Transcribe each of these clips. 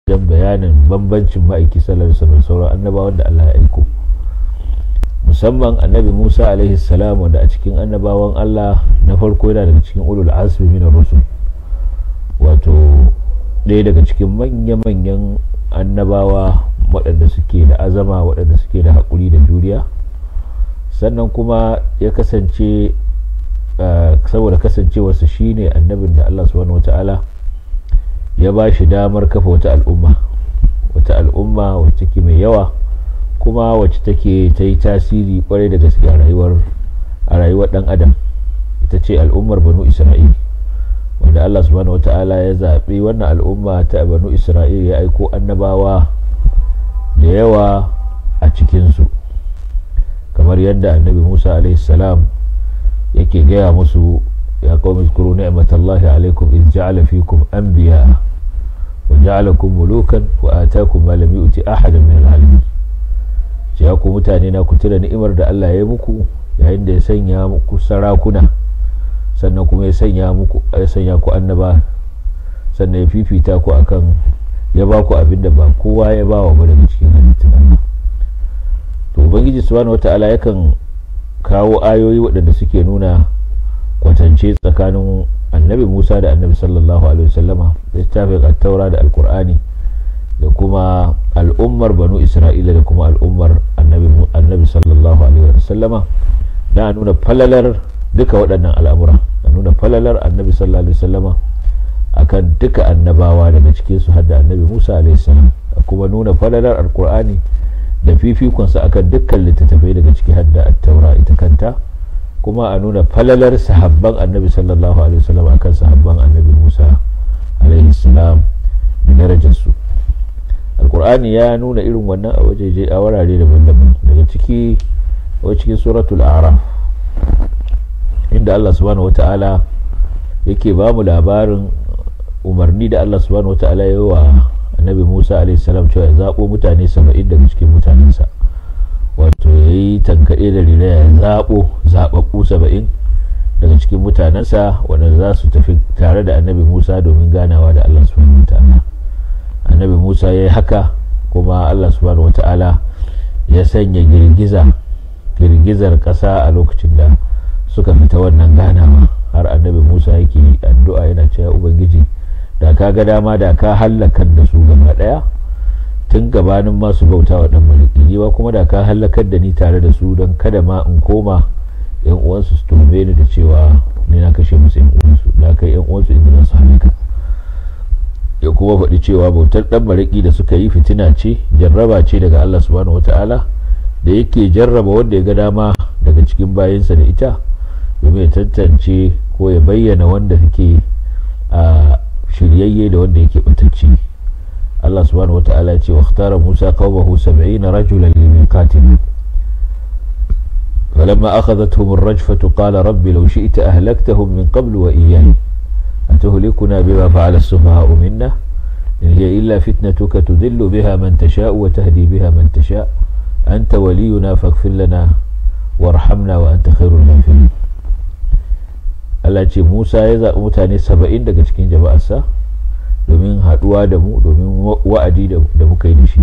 wajen bayanin bambancin ma'aiki sallallahu alaihi wasallam sauran annabawan da Allah ya aiko, musamman annabi Musa alaihi salam, wanda a cikin annabawan Allah na farko yana daga cikin ulul azmi minar rusul, wato ɗaya daga cikin manya-manyan annabawa waɗanda suke da azama, waɗanda suke da haƙuri da juriya. Sannan kuma ya kasance saboda kasancewarsa shine annabin da Allah subhanahu wata'ala ya ba shi damar kafa wata al'umma wacce take mai yawa, kuma wacce take ta yi tasiri kwarai da gaske a rayuwar dan adam. Ita ce al'ummar banu Isra'il, wanda Allah subhanahu wata'ala ya zaɓi wannan al'umma ta banu Isra'il ya aiko annabawa da yawa a cikinsu, kamar yadda annabi Musa alaihi salam yake gaya musu, ya qaumi zkuru ni'matallahi alaikum iz ja'ala fikum anbiya wa ja'alakum mulukan wa ataakum ma lam yu'ti ahadan min al-'alamin. Ya ku mutane na, ku tuna ni'imar da Allah ya yi muku yayin da ya sanya muku sarakuna, sannan kuma ya sanya ku annaba, sannan ya fifita ku akan, ya ba ku abinda ba kowa ya ba wa daga cikin halittun Allah. To ubangiji subhanahu wata'ala yakan kawo ayoyi waɗanda suke nuna kwatance tsakanin annabi Musa da annabi sallallahu alaihi wasallama, littafin at-taura da al-qur'ani, da kuma al'ummar banu Isra'ila da kuma al'ummar annabi sallallahu alaihi wasallama, da nuna falalar duka waɗannan al'amura, da nuna falalar annabi sallallahu alaihi wasallama akan duka annabawa, daga cikin su hadda annabi Musa alaihi salam, da kuma nuna falalar al-qur'ani da fifikonsa akan dukkan littattafai, daga ciki hadda at-taura ita kanta, kuma a nuna falalar sahabban annabi sallallahu alaihi wasallam akan sahabban annabi Musa alaihi salam da darajarsu. Al-Qur'ani ya nuna irin wannan a wajeje, a wurare daban-daban, daga cikin suratul a'raf, inda Allah subhanahu wata'ala yake ba mu labarin umarni da Allah subhanahu wata'ala ya yi wa annabi Musa alaihi salam cewa ya zaɓo mutane 70 daga cikin mutanensa, wato ya yi tankaɗe da riraya, ya zaɓaɓɓu 70 daga cikin mutanensa wanda za su tafi tare da annabi Musa domin ganawa da Allah subhanahu wata'ala. Annabi Musa ya yi haka, kuma Allah subhanahu wata'ala ya sanya girgizar ƙasa a lokacin da suka fita wannan ganawa, har annabi Musa yake addu'a yana cewa ubangiji, da ka ga dama da ka hallakar da su gaba daya tun gabanin masu bauta wa dan maliki, ni ba kuma da ka hallakar da ni tare da su, don kada ma in koma yan uwansu su tume ni da cewa ni na kashe musu yan uwansu, da kai yan uwansu inda za su halaka. Ya kuma faɗi cewa bautar dan maliki da suka yi fitina ce, jarraba ce daga Allah subhanahu wataala, da yake jarraba wanda ya ga dama daga cikin bayinsa da ita, domin ya tantance ko ya bayyana wanda yake a shiryayye da wanda yake batacci. Allah subhanahu wata'ala ya ce wa ikhtara Musa qawmahu 70 rajulan limiqatina falamma akhadhatuhum ar-rajfatu qala rabbi law shi'ta ahlaktahum min qabl wa iyyaya atuhlikuna bima fa'ala as-sufaha'u minna in hiya illa fitnatuka tudillu biha man tasha'u wa tahdi biha man tasha' anta waliyuna faghfir lana warhamna wa anta khairul ghafirin. Allah ce Musa ya zaɓi mutane 70 daga cikin jama'arsa domin haɗuwa da mu, domin wa'adi da muka yi da shi.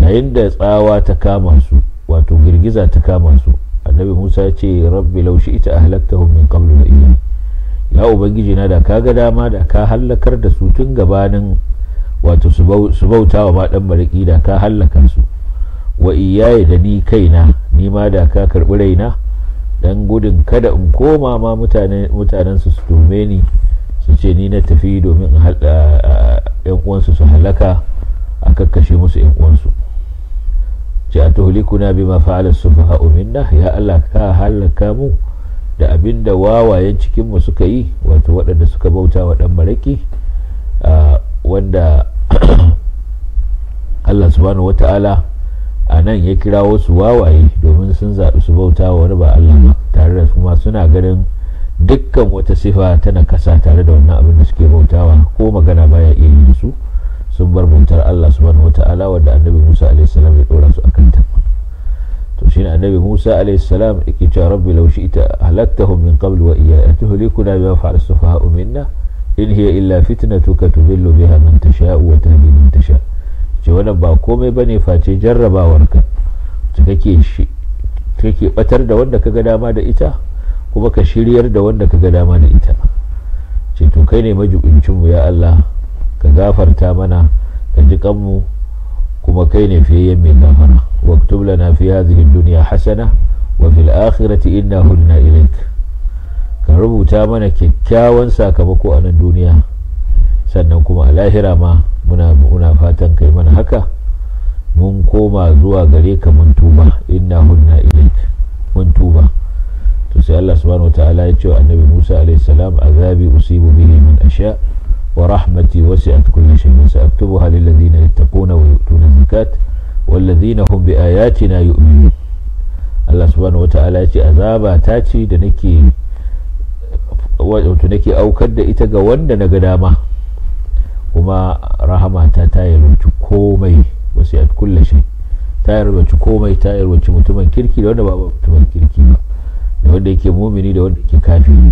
Yayin da tsawa ta kama su, wato girgiza ta kama su, annabi Musa ya ce rabbi law shi'ta ahlaktahum min qablu wa iyaya, ya ubangiji na, da ka ga dama da ka hallakar da su tun gabanin, wato su bauta wa ma dan mariki, da ka hallaka su, wa iyaya da ni kaina, ni ma da ka karɓi raina, dan gudun kada in koma ma mutanen su tume ni su ce ni na tafi domin yan uwansu su halaka, a kakkashe musu yan uwansu. ce atuhlikuna bima fa'ala as-sufaha'u minna, ya Allah ka halaka mu da abinda wawayen cikin mu suka yi, wato waɗanda suka bauta wa dan maraki, wanda Allah subhanahu wata'ala a nan ya kira wasu wawaye domin sun zaɓi su bauta wa wani ba Allah ba, tare da kuma suna ganin dukkan wata sifa tana kasa tare da wannan abin da suke bautawa, ko magana baya iya yi da su, sun bar bautar Allah subhanahu wata'ala wanda annabi Musa alaihi salam ya dora su akan ta. to shine annabi Musa alaihi salam yake cewa rabbi law shi'ta halaktahum min qabl wa iyaya tuhlikuna bima fa'ala as-sufaha'u minna in hiya illa fitnatuka tudillu biha man tasha'u wa tahdi man tasha. ce wannan ba komai bane face jarrabawarka ta kake batar da wanda kaga dama da ita kuma ka shiryar da wanda kaga dama da ita. ce to kai ne majibincin mu ya Allah, ka gafarta mana, ka ji kanmu, kuma kai ne fiyayyen mai gafara. waktub lana fi hadhihi dunya hasana wa fil akhirati inna hudna ilaik. ka rubuta mana kyakkyawan sakamako a nan duniya, sannan kuma a lahira ma muna fatan kai mana haka, mun koma zuwa gare ka mun tuba, inna hudna ilaik, mun tuba. to sai Allah subhanahu wataala ya ce wa annabi Musa alayhi salam, azabi usibu bihi man asha wa rahmati wasi'at kulli shay'in sa'aktubuha lil ladina yattaquna wa yu'tuna zakat wal ladina hum bi ayatina yu'minun. Allah subhanahu wataala ya ce azaba ta ce da nake aukar da ita ga wanda na ga dama, kuma rahamata ta yarwaci komai, wasi'at kulli shay, ta yarwaci komai, ta yarwaci mutumin kirki da wanda ba mutumin kirki ba, da wanda yake mumini da wanda yake kafiri.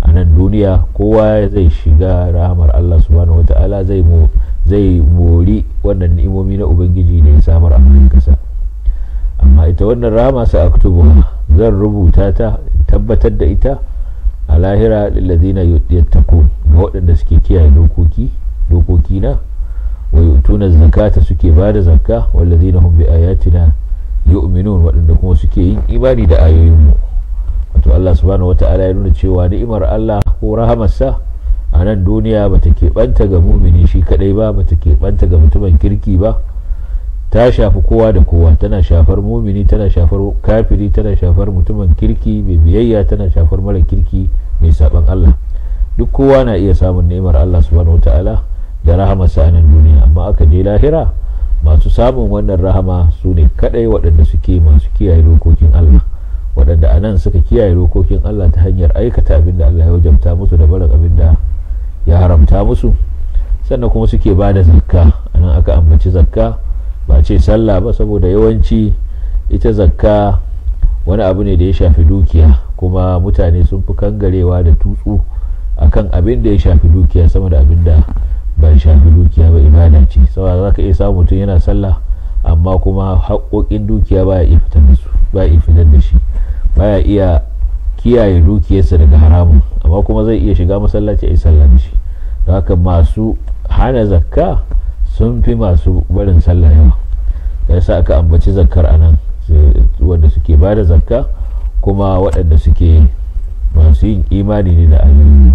a nan duniya kowa zai shiga rahamar Allah subhanahu wata'ala, zai mori wannan ni'imomi na ubangiji da ya samar a cikin kasa. amma ita wannan rahama sa aktubu, zan rubuta ta, tabbatar da ita a lahira lillazina yattaqun, ga waɗanda suke kiyaye dokoki na, wa yu'tuna zakata, suke bada zakka, wallazina hum bi ayatina yu'minun, waɗanda kuma suke yin imani da ayoyin mu. wato Allah subhanahu wata'ala ya nuna cewa ni'imar Allah ko rahamarsa a nan duniya bata keɓanta ga mumini shi kadai ba, bata keɓanta ga mutumin kirki ba, ta shafi kowa da kowa, tana shafar mumini, tana shafar kafiri, tana shafar mutumin kirki mai biyayya, tana shafar mara kirki mai saban Allah. duk kowa na iya samun ni'imar Allah subhanahu wata'ala da rahamarsa a nan duniya, amma aka je lahira masu samun wannan rahama su ne kadai waɗanda suke masu kiyaye dokokin Allah, waɗanda a nan suka kiyaye dokokin Allah ta hanyar aikata abin da Allah ya wajabta musu da barin abin da ya haramta musu, sannan kuma suke ba da zakka. a nan aka ambaci zakka, ba ce sallah ba, saboda yawanci ita zakka wani abu ne da ya shafi dukiya, kuma mutane sun fi kangarewa da tutsu akan abin da ya shafi dukiya sama da abin da ba ya shafi dukiya ba. ibada ce, saboda za ka iya samun mutum yana sallah amma kuma haƙoƙin dukiya ba ya iya fitar da shi, baya iya kiyaye dukiyarsa daga haramun, amma kuma zai iya shiga masallaci a yi sallah da shi. don haka masu hana zakka sun fi masu barin sallah yawa. yasa aka ambaci zakkar anan, wanda suke ba da zakka kuma waɗanda suke masu yin imani ne da ayoyi.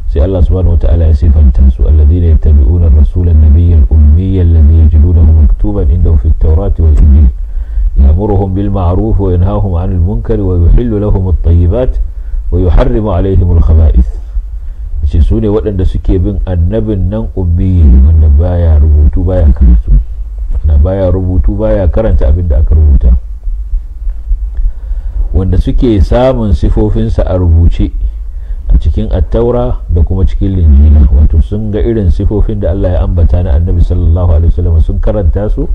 sai Allah subhanahu wataala ya sifanta su, alladhina yattabi'una ar-rasula an-nabiyya al-ummiyya alladhi yajidunahu maktuban indahum fi at-taurati wal-injil يأمرهم بالمعروف وينهاهم عن المنكر ويحل لهم الطيبات ويحرم عليهم الخبائث. ce su ne waɗanda suke bin annabin nan ummi, wanda baya rubutu baya karatu, baya rubutu baya karanta abin da aka rubuta, wanda suke samun sifofinsa a rubuce a cikin attaura da kuma cikin linjila. wato sun ga irin sifofin da Allah ya ambata na annabi sallallahu alaihi wasallam, sun karanta su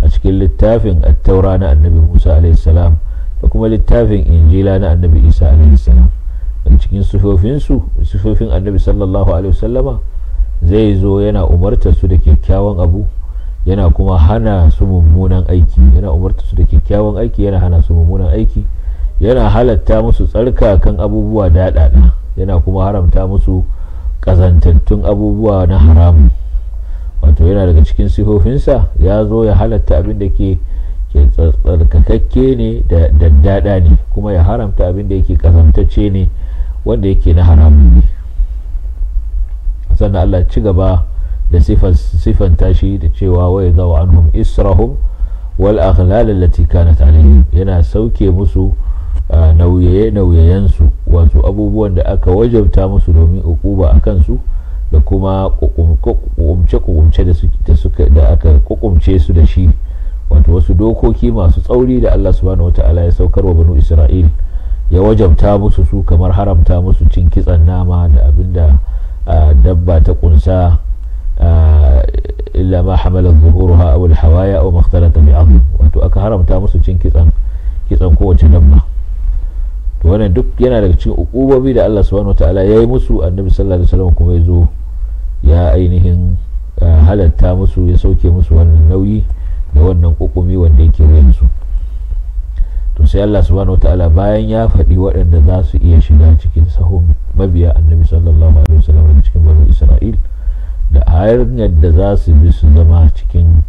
a cikin littafin attaura na annabi Musa alaihi salam da kuma littafin injila na annabi Isa alaihi salam. daga cikin sifofin annabi sallallahu alaihi wasallama zai zo yana umartar su da kyakkyawan abu, yana kuma hana su mummunan aiki, yana umartar su da kyakkyawan aiki, yana hana su mummunan aiki, yana halatta musu tsarkakan abubuwa daɗaɗa, yana kuma haramta musu ƙazantattun abubuwa na haramu. wato yana daga cikin sifofinsa ya zo ya halatta abin da ke tsarkakakke ne da daddada ne, kuma ya haramta abin da yake kazantacce ne wanda yake na haramun ne. sannan Allah ci gaba da sifanta shi da cewa wa yadau anhum israhum wal aghlal allati kanat alayhim, yana sauke musu nauyayensu, wato abubuwan da aka wajabta musu domin ukuba akan su, da kuma kukumce da aka kukumce su da shi, wato wasu dokoki masu tsauri da Allah subhanahu wata'ala ya saukar wa banu Isra'il, ya wajabta musu su, kamar haramta musu cin kitsan nama da abinda dabba ta kunsa, illa ma hamala zuhuruha aw al-hawaya aw makhtalata bi'adhm, wato aka haramta musu cin kitsan kowace dabba. to wannan duk yana daga cikin ukubobi da Allah subhanahu wataala ya yi musu. Annabi sallallahu alaihi wasallam kuma ya zo ya ainihin halatta musu, ya sauke musu wannan nauyi da wannan kukumi wanda yake wuyan su. To sai Allah subhanahu wataala bayan ya faɗi waɗanda za su iya shiga cikin sahun mabiya annabi sallallahu alaihi wasallam daga cikin banu Isra'il da hanyar da za su bi su zama cikin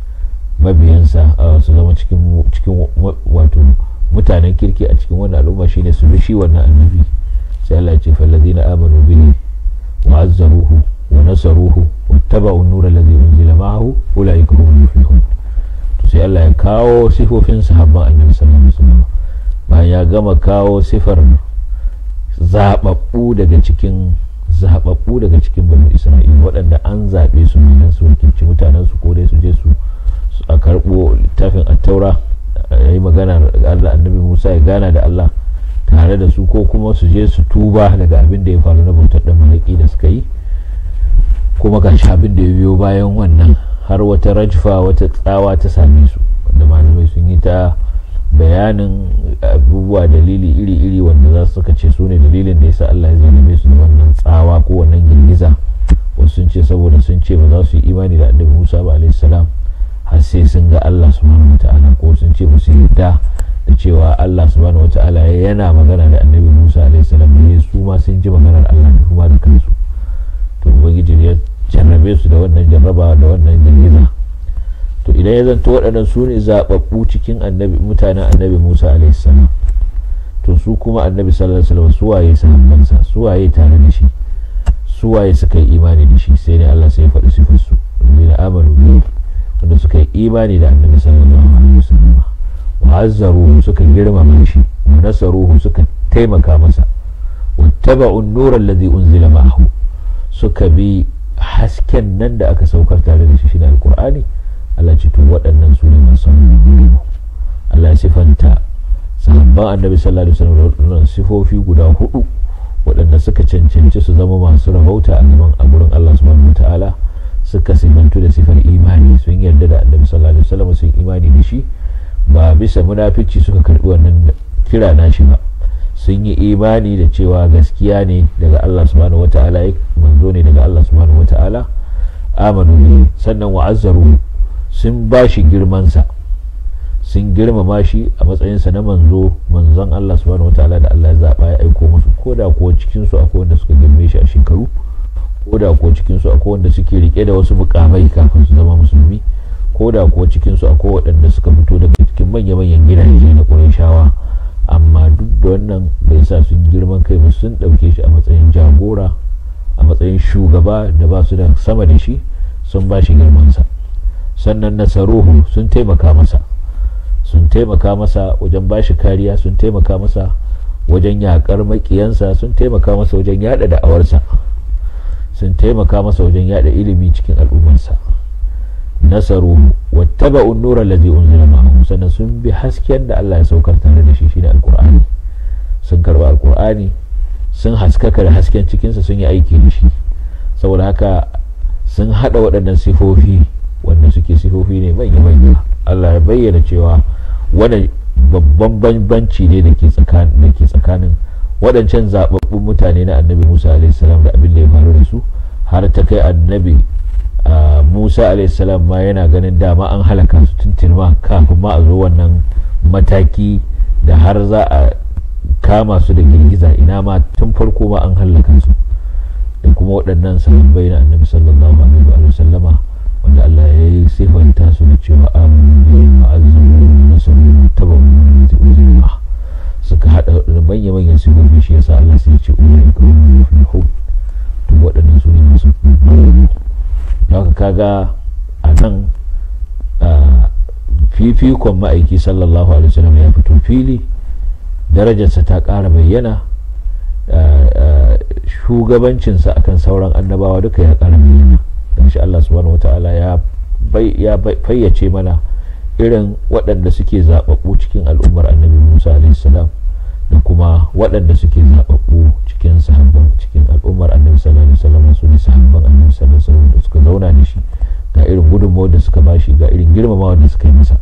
mabiyansa, su zama cikin wato mutanen kirki a cikin wannan al'umma, shine su bi shi wannan annabi. sai Allah ya ce fallazina amanu bihi wa azzaruhu wa nasaruhu wattaba'u an-nura alladhi unzila ma'ahu ulaika humul muflihun. to sai Allah ya kawo sifofin sahabban annabi sallallahu alaihi wasallam bayan ya gama kawo sifar zababbu daga cikin banu Isra'ila waɗanda an zaɓe su ne su wakilci mutanen su, ko dai su je su a karɓo littafin at-taura, yayi magana da Allah, annabi Musa ya gana da Allah tare da su, ko kuma su je su tuba daga abin da ya faru na bautar da malaki da suka yi. kuma ga abin da ya biyo bayan wannan, har wata rajfa, wata tsawa ta same su, wanda malamai sun yi ta bayanin abubuwa, dalili iri-iri wanda za su ce su ne dalilin da yasa Allah ya zalime su da wannan tsawa ko wannan girgiza. wasu sun ce saboda sun ce ba za su yi imani da annabi Musa ba alaihi salam har sai sun ga Allah subhanahu wataala, ko sun ce ba su yarda da cewa Allah subhanahu wataala yana magana da annabi Musa alaihi salam ne, su ma sun ji maganar Allah da kuma da kansu. to ubangiji ya jarrabe su da wannan jarraba da wannan girgiza. to idan ya zanto waɗannan su ne zaɓaɓɓu cikin mutanen annabi Musa alaihi salam, to su kuma annabi sallallahu alaihi wasallam suwaye sahabbansa, suwaye tare da shi, suwaye suka yi imani da shi, sai ne Allah sai ya faɗi sifar su, wanda amanu bihi, wanda suka yi imani da annabi sallallahu alaihi wasallam, wa azzaruhu, suka girmama shi, wa nasaruhu, suka taimaka masa, wattaba'u an-nura alladhi unzila ma'ahu, suka bi hasken nan da aka saukar tare da shi shine alqur'ani. Allah ce to waɗannan su ne masu gudu. Allah ya sifanta sahabban annabi sallallahu alaihi wasallam da sifofi guda 4 waɗanda suka cancanci su zama masu rahauta a gurin Allah subhanahu wataala. suka sifantu da sifar imani, sun yarda da annabi sallallahu alaihi wasallam, sun imani da shi ba bisa munafici suka karbi wannan kira nashi ba, sun yi imani da cewa gaskiya ne daga Allah subhanahu wataala, manzo ne daga Allah subhanahu wataala. amanu bihi, sannan wa'azzaru, sun ba shi girmansa, sun girmama shi a matsayinsa na manzon Allah subhanahu wataala da Allah ya zaɓa ya aiko musu, ko da kuwa cikinsu akwai wanda suka girme shi a shekaru, ko da kuwa cikinsu akwai wanda suke rike da wasu mukamai kafin su zama musulmi, ko da kuwa cikinsu akwai waɗanda suka fito daga cikin manya-manyan gidaje na Qurayshawa. amma duk da wannan bai sa sun girman kai ba, sun ɗauke shi a matsayin jagora, a matsayin shugaba da ba su da sama da shi, sun ba shi girmansa. sannan nasaruhu, sun taimaka masa wajen ba shi kariya, sun taimaka masa wajen yakar makiyansa, sun taimaka masa wajen yada da'awarsa, sun taimaka masa wajen yada ilimi cikin al'ummarsa. nasaruhu wattaba'u an-nura alladhi unzila ma'ahu, sannan sun bi hasken da Allah ya saukar tare da shi shine alqur'ani, sun karba alqur'ani, sun haskaka da hasken cikinsa, sun yi aiki da shi. saboda haka sun hada waɗannan sifofi wanda suke sifofi ne manya-manya. Allah ya bayyana cewa wani babban bambanci ne da ke tsakanin waɗancan zaɓaɓɓun mutane na annabi Musa alaihi salam da abin da ya faru da su, har ta kai annabi Musa alaihi salam ma yana ganin dama an halaka su tuntun ma kafin ma a zo wannan mataki da har za a kama su da girgiza, ina ma tun farko ma an halaka su. da kuma waɗannan sahabbai na annabi sallallahu alaihi wa sallama, wanda Allah ya yi sifanta su da cewa aminu ma'azzamu nasaru tabawu uzima, suka hada da manya-manyan sifofi. shi yasa Allah sai ya ce ulaika humul muflihun, to waɗannan su ne masu gudu. haka kaga a nan fifikon ma'aiki sallallahu alaihi wa sallam ya fito fili, darajarsa ta ƙara bayyana, shugabancinsa akan sauran annabawa duka ya ƙara bayyana. don shi Allah subhanahu wataala ya fayyace mana irin waɗanda suke zaɓaɓɓu cikin al'ummar annabi Musa alaihi salam, da kuma waɗanda suke zaɓaɓɓu cikin sahabban cikin al'ummar annabi sallallahu alaihi wasallam, su ne sahabban annabi sallallahu alaihi wasallam da suka zauna da shi, ga irin gudunmawar da suka bashi, ga irin girmamawar da suka yi masa.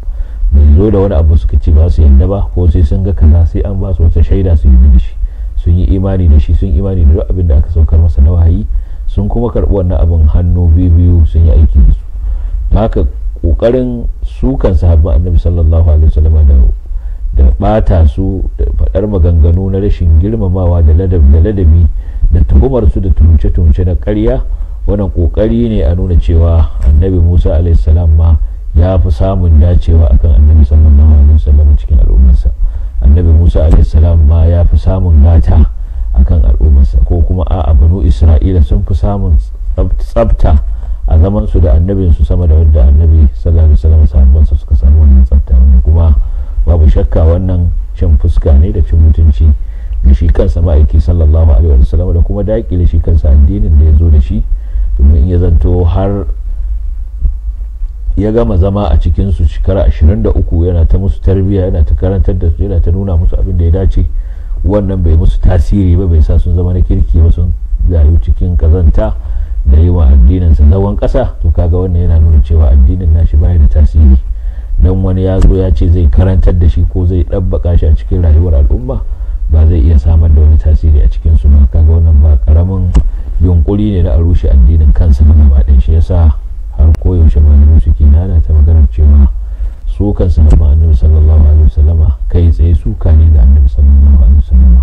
bai zo da wani abu suka ce ba su yadda ba, ko sai sun ga kaza sai an ba su wata shaida su yi da shi. sun yi imani da shi, sun imani da duk abin da aka saukar masa na wahayi, sun kuma karɓi wannan abin hannu biyu sun yi aiki da su. Haka kokarin sukan sahabban annabi sallallahu alaihi wasallam da bata su, da faɗar maganganu na rashin girmamawa da ladabi da tuhumar su da tumce-tumce na ƙarya, wannan kokari ne a nuna cewa annabi Musa alaihi salam ma ya fi samun dacewa akan annabi sallallahu alaihi wasallam cikin al'ummarsa. Annabi Musa alaihi salam ma ya fi samun gata akan al'ummarsa, ko kuma a'a banu Isra'ila sun fi samun tsafta a zaman su da annabin su sama da wanda annabi sallallahu alaihi wasallam sahabbansa suka samu wannan tsafta, wanda kuma babu shakka wannan cin fuska ne da cin mutunci da shi kansa ma'aiki sallallahu alaihi wasallam, da kuma daƙile shi kansa addinin da ya zo da shi. Domin ya zanto har ya gama zama a cikin su shekara 23 yana ta musu tarbiyya, yana ta karantar da su, yana ta nuna musu abin da ya dace, wannan bai musu tasiri ba, bai sa sun zama na kirki ba, sun rayu cikin kazanta da yi wa addinin sa zagon kasa. To kaga wannan yana nuna cewa addinin nashi baya da tasiri. Dan wani ya zo ya ce zai karantar da shi ko zai ɗabbaka shi a cikin rayuwar al'umma, ba zai iya samar da wani tasiri a cikin su ba. Kaga wannan ba karamin yunkuri ne na a rushe addinin kansa ba gaba ɗaya. Shi yasa har koyaushe malamai suke nana ta maganar cewa su kan sahabban annabi sallallahu alaihi wasallama kai tsaye suka ne ga annabi sallallahu alaihi wasallama,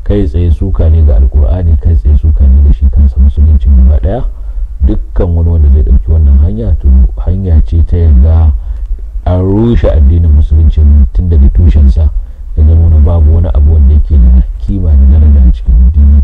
kai tsaye suka ne ga alkur'ani, kai tsaye suka ne da shi kansa musuluncin gaba ɗaya. Dukkan wani wanda zai ɗauki wannan hanya, to hanya ce ta yarda an rushe addinin musulunci tun daga tushensa, ya zama babu wani abu wanda yake da kima da daraja a cikin addini.